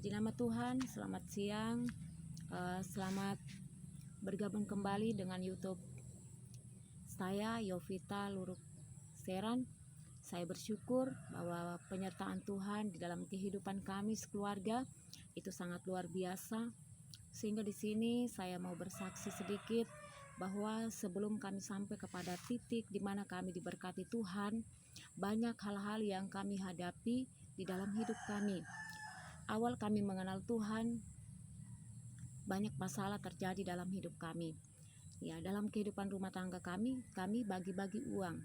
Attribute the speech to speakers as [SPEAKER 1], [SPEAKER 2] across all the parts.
[SPEAKER 1] Puji nama Tuhan, selamat siang, selamat bergabung kembali dengan YouTube saya, Yovita Luruk Seran. Saya bersyukur bahwa penyertaan Tuhan di dalam kehidupan kami sekeluarga itu sangat luar biasa. Sehingga di sini saya mau bersaksi sedikit bahwa sebelum kami sampai kepada titik di mana kami diberkati Tuhan, banyak hal-hal yang kami hadapi di dalam hidup kami. Awal kami mengenal Tuhan, banyak masalah terjadi dalam hidup kami. Ya, dalam kehidupan rumah tangga kami bagi-bagi uang.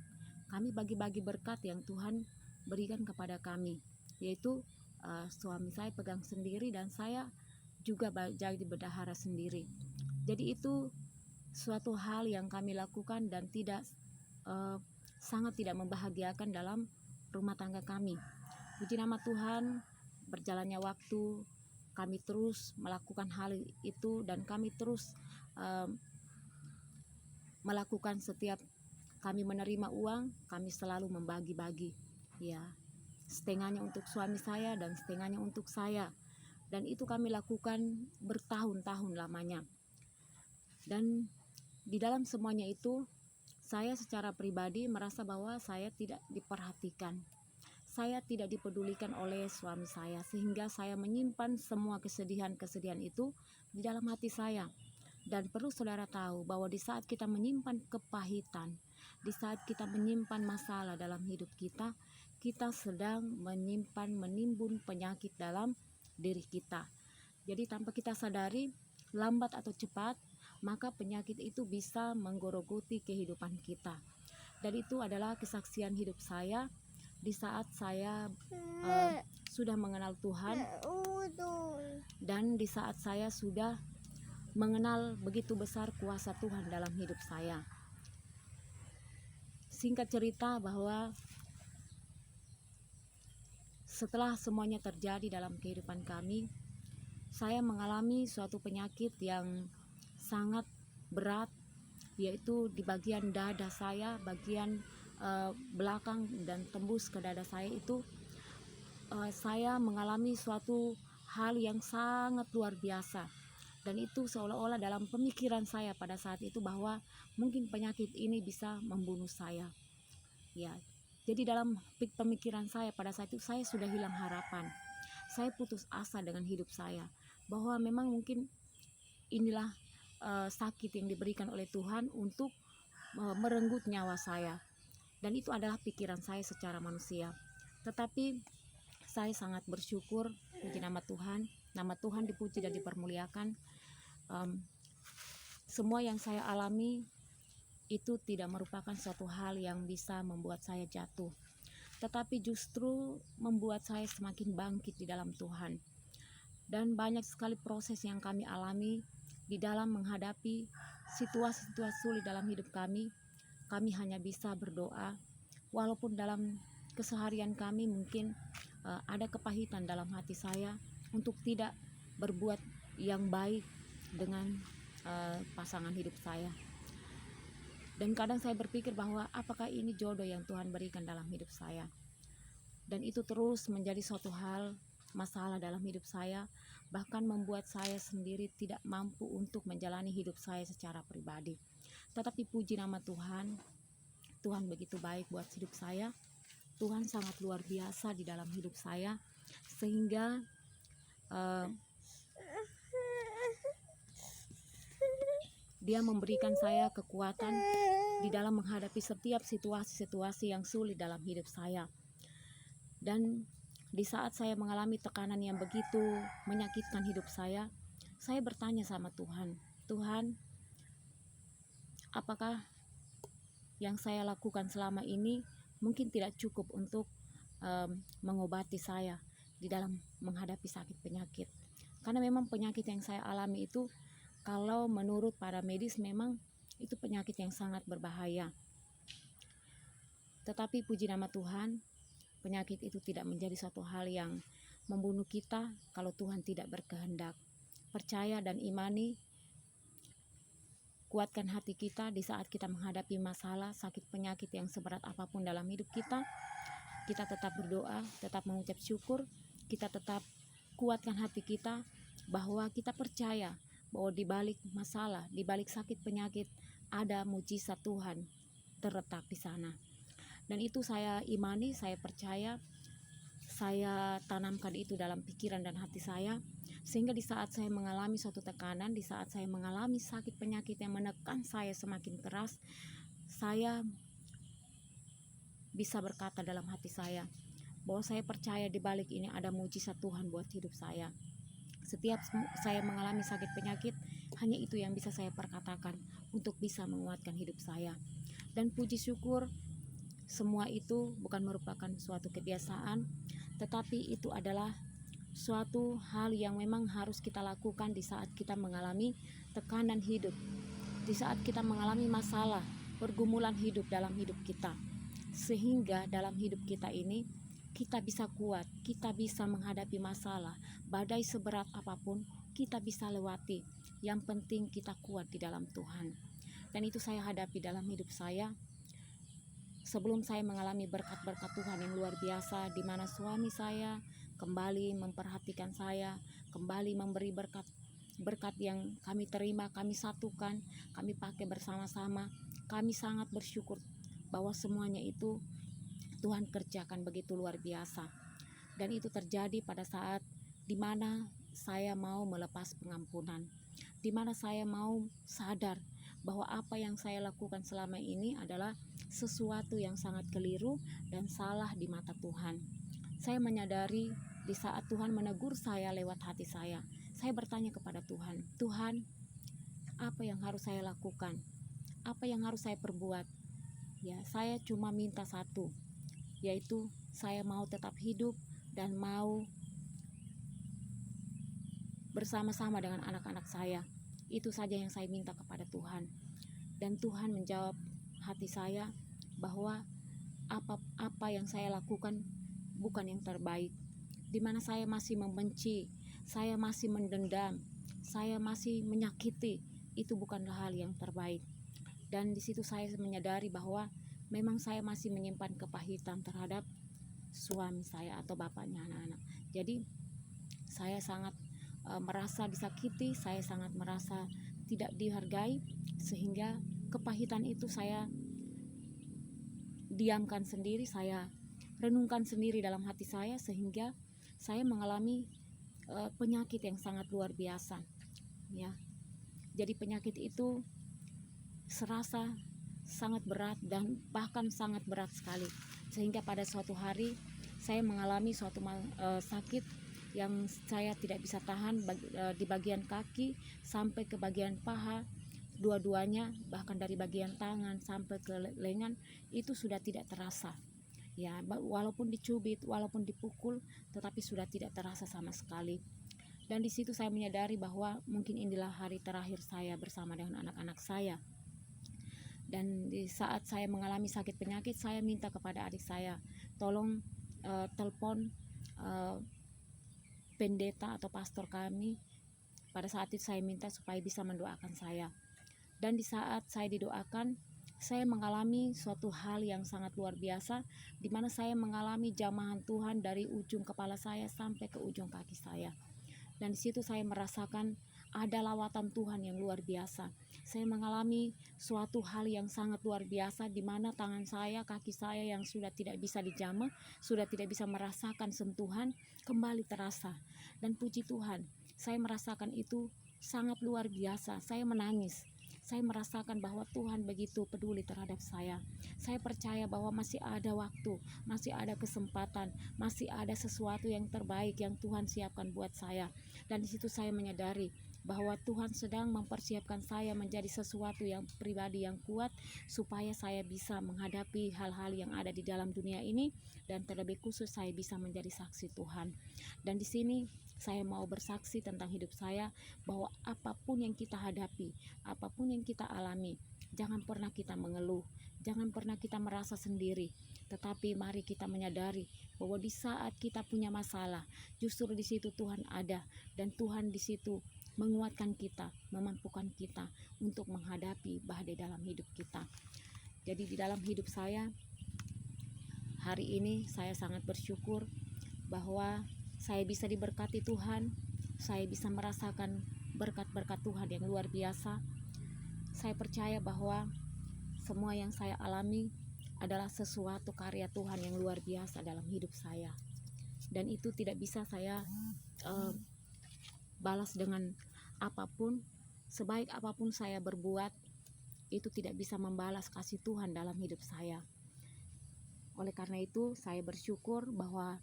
[SPEAKER 1] Kami bagi-bagi berkat yang Tuhan berikan kepada kami, yaitu suami saya pegang sendiri dan saya juga jadi bendahara sendiri. Jadi itu suatu hal yang kami lakukan dan sangat tidak membahagiakan dalam rumah tangga kami. Puji nama Tuhan, berjalannya waktu kami terus melakukan hal itu dan kami terus melakukan. Setiap kami menerima uang, kami selalu membagi-bagi, ya, setengahnya untuk suami saya dan setengahnya untuk saya, dan itu kami lakukan bertahun-tahun lamanya. Dan di dalam semuanya itu saya secara pribadi merasa bahwa saya tidak diperhatikan, saya tidak dipedulikan oleh suami saya, sehingga saya menyimpan semua kesedihan-kesedihan itu di dalam hati saya. Dan perlu saudara tahu bahwa di saat kita menyimpan kepahitan, di saat kita menyimpan masalah dalam hidup kita, kita sedang menimbun penyakit dalam diri kita. Jadi tanpa kita sadari, lambat atau cepat, maka penyakit itu bisa menggorogoti kehidupan kita. Dan itu adalah kesaksian hidup saya di saat saya sudah mengenal Tuhan, dan di saat saya sudah mengenal begitu besar kuasa Tuhan dalam hidup saya. Singkat cerita bahwa setelah semuanya terjadi dalam kehidupan kami, saya mengalami suatu penyakit yang sangat berat, yaitu di bagian dada saya, bagian belakang dan tembus ke dada saya itu. Saya mengalami suatu hal yang sangat luar biasa, dan itu seolah-olah dalam pemikiran saya pada saat itu bahwa mungkin penyakit ini bisa membunuh saya. Ya, jadi dalam pemikiran saya pada saat itu saya sudah hilang harapan. Saya putus asa dengan hidup saya, bahwa memang mungkin inilah sakit yang diberikan oleh Tuhan untuk merenggut nyawa saya. Dan itu adalah pikiran saya secara manusia. Tetapi saya sangat bersyukur, puji nama Tuhan. Nama Tuhan dipuji dan dipermuliakan. Semua yang saya alami itu tidak merupakan suatu hal yang bisa membuat saya jatuh, tetapi justru membuat saya semakin bangkit di dalam Tuhan. Dan banyak sekali proses yang kami alami di dalam menghadapi situasi-situasi sulit dalam hidup kami. Kami hanya bisa berdoa, walaupun dalam keseharian kami mungkin ada kepahitan dalam hati saya untuk tidak berbuat yang baik dengan pasangan hidup saya. Dan kadang saya berpikir bahwa apakah ini jodoh yang Tuhan berikan dalam hidup saya. Dan itu terus menjadi suatu hal masalah dalam hidup saya, bahkan membuat saya sendiri tidak mampu untuk menjalani hidup saya secara pribadi. Tetapi puji nama Tuhan, Tuhan begitu baik buat hidup saya. Tuhan sangat luar biasa di dalam hidup saya, sehingga Dia memberikan saya kekuatan di dalam menghadapi setiap situasi-situasi yang sulit dalam hidup saya. Dan di saat saya mengalami tekanan yang begitu menyakitkan hidup saya bertanya sama Tuhan, Tuhan, apakah yang saya lakukan selama ini mungkin tidak cukup untuk mengobati saya di dalam menghadapi sakit penyakit? Karena memang penyakit yang saya alami itu, kalau menurut para medis memang itu penyakit yang sangat berbahaya. Tetapi puji nama Tuhan, penyakit itu tidak menjadi suatu hal yang membunuh kita kalau Tuhan tidak berkehendak. Percaya dan imani, kuatkan hati kita di saat kita menghadapi masalah, sakit penyakit yang seberat apapun dalam hidup kita. Kita tetap berdoa, tetap mengucap syukur, kita tetap kuatkan hati kita bahwa kita percaya bahwa di balik masalah, di balik sakit penyakit ada mujizat Tuhan terletak di sana. Dan itu saya imani, saya percaya, saya tanamkan itu dalam pikiran dan hati saya, sehingga di saat saya mengalami suatu tekanan, di saat saya mengalami sakit penyakit yang menekan saya semakin keras, saya bisa berkata dalam hati saya bahwa saya percaya di balik ini ada mujizat Tuhan buat hidup saya. Setiap saya mengalami sakit penyakit, hanya itu yang bisa saya perkatakan untuk bisa menguatkan hidup saya. Dan puji syukur, semua itu bukan merupakan suatu kebiasaan, tetapi itu adalah suatu hal yang memang harus kita lakukan di saat kita mengalami tekanan hidup, di saat kita mengalami masalah, pergumulan hidup dalam hidup kita. Sehingga dalam hidup kita ini, kita bisa kuat, kita bisa menghadapi masalah, badai seberat apapun, kita bisa lewati. Yang penting kita kuat di dalam Tuhan. Dan itu saya hadapi dalam hidup saya. Sebelum saya mengalami berkat-berkat Tuhan yang luar biasa, di mana suami saya kembali memperhatikan saya, kembali memberi berkat yang kami terima, kami satukan, kami pakai bersama-sama. Kami sangat bersyukur bahwa semuanya itu Tuhan kerjakan begitu luar biasa. Dan itu terjadi pada saat dimana saya mau melepas pengampunan, dimana saya mau sadar bahwa apa yang saya lakukan selama ini adalah sesuatu yang sangat keliru dan salah di mata Tuhan. Saya menyadari di saat Tuhan menegur saya lewat hati saya bertanya kepada Tuhan, Tuhan, apa yang harus saya lakukan? Apa yang harus saya perbuat? Ya, saya cuma minta satu, yaitu saya mau tetap hidup dan mau bersama-sama dengan anak-anak saya. Itu saja yang saya minta kepada Tuhan. Dan Tuhan menjawab hati saya bahwa apa yang saya lakukan bukan yang terbaik. Di mana saya masih membenci, saya masih mendendam, saya masih menyakiti, itu bukanlah hal yang terbaik. Dan di situ saya menyadari bahwa memang saya masih menyimpan kepahitan terhadap suami saya atau bapaknya anak-anak. Jadi saya sangat merasa disakiti, saya sangat merasa tidak dihargai, sehingga kepahitan itu saya diamkan sendiri, saya renungkan sendiri dalam hati saya, sehingga saya mengalami penyakit yang sangat luar biasa. Ya, jadi penyakit itu serasa sangat berat dan bahkan sangat berat sekali, sehingga pada suatu hari saya mengalami suatu sakit yang saya tidak bisa tahan di bagian kaki sampai ke bagian paha, dua-duanya, bahkan dari bagian tangan sampai ke lengan itu sudah tidak terasa. Ya, walaupun dicubit, walaupun dipukul, tetapi sudah tidak terasa sama sekali. Dan di situ saya menyadari bahwa mungkin inilah hari terakhir saya bersama dengan anak-anak saya. Dan di saat saya mengalami sakit penyakit, saya minta kepada adik saya, tolong telepon pendeta atau pastor kami. Pada saat itu saya minta supaya bisa mendoakan saya. Dan di saat saya didoakan, saya mengalami suatu hal yang sangat luar biasa, di mana saya mengalami jamahan Tuhan dari ujung kepala saya sampai ke ujung kaki saya. Dan di situ saya merasakan ada lawatan Tuhan yang luar biasa. Saya mengalami suatu hal yang sangat luar biasa, di mana tangan saya, kaki saya yang sudah tidak bisa dijamah, sudah tidak bisa merasakan sentuhan, kembali terasa. Dan puji Tuhan, saya merasakan itu sangat luar biasa. Saya menangis. Saya merasakan bahwa Tuhan begitu peduli terhadap saya. Saya percaya bahwa masih ada waktu, masih ada kesempatan, masih ada sesuatu yang terbaik yang Tuhan siapkan buat saya. Dan di situ saya menyadari bahwa Tuhan sedang mempersiapkan saya menjadi sesuatu yang pribadi yang kuat, supaya saya bisa menghadapi hal-hal yang ada di dalam dunia ini, dan terlebih khusus saya bisa menjadi saksi Tuhan. Dan di sini saya mau bersaksi tentang hidup saya, bahwa apapun yang kita hadapi, apapun yang kita alami, jangan pernah kita mengeluh, jangan pernah kita merasa sendiri, tetapi mari kita menyadari bahwa di saat kita punya masalah, justru di situ Tuhan ada, dan Tuhan di situ menguatkan kita, memampukan kita untuk menghadapi badai dalam hidup kita. Jadi di dalam hidup saya hari ini, saya sangat bersyukur bahwa saya bisa diberkati Tuhan, saya bisa merasakan berkat-berkat Tuhan yang luar biasa. Saya percaya bahwa semua yang saya alami adalah sesuatu karya Tuhan yang luar biasa dalam hidup saya. Dan itu tidak bisa saya balas dengan apapun. Sebaik apapun saya berbuat, itu tidak bisa membalas kasih Tuhan dalam hidup saya. Oleh karena itu, saya bersyukur bahwa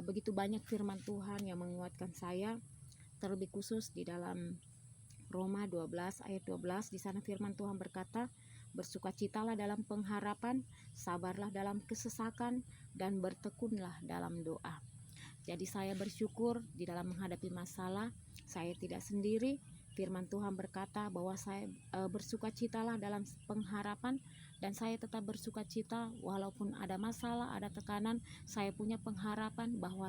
[SPEAKER 1] begitu banyak firman Tuhan yang menguatkan saya, terlebih khusus di dalam Roma 12 ayat 12. Di sana firman Tuhan berkata, bersukacitalah dalam pengharapan, sabarlah dalam kesesakan, dan bertekunlah dalam doa. Jadi saya bersyukur di dalam menghadapi masalah, saya tidak sendiri. Firman Tuhan berkata bahwa saya bersukacitalah dalam pengharapan, dan saya tetap bersukacita walaupun ada masalah, ada tekanan. Saya punya pengharapan bahwa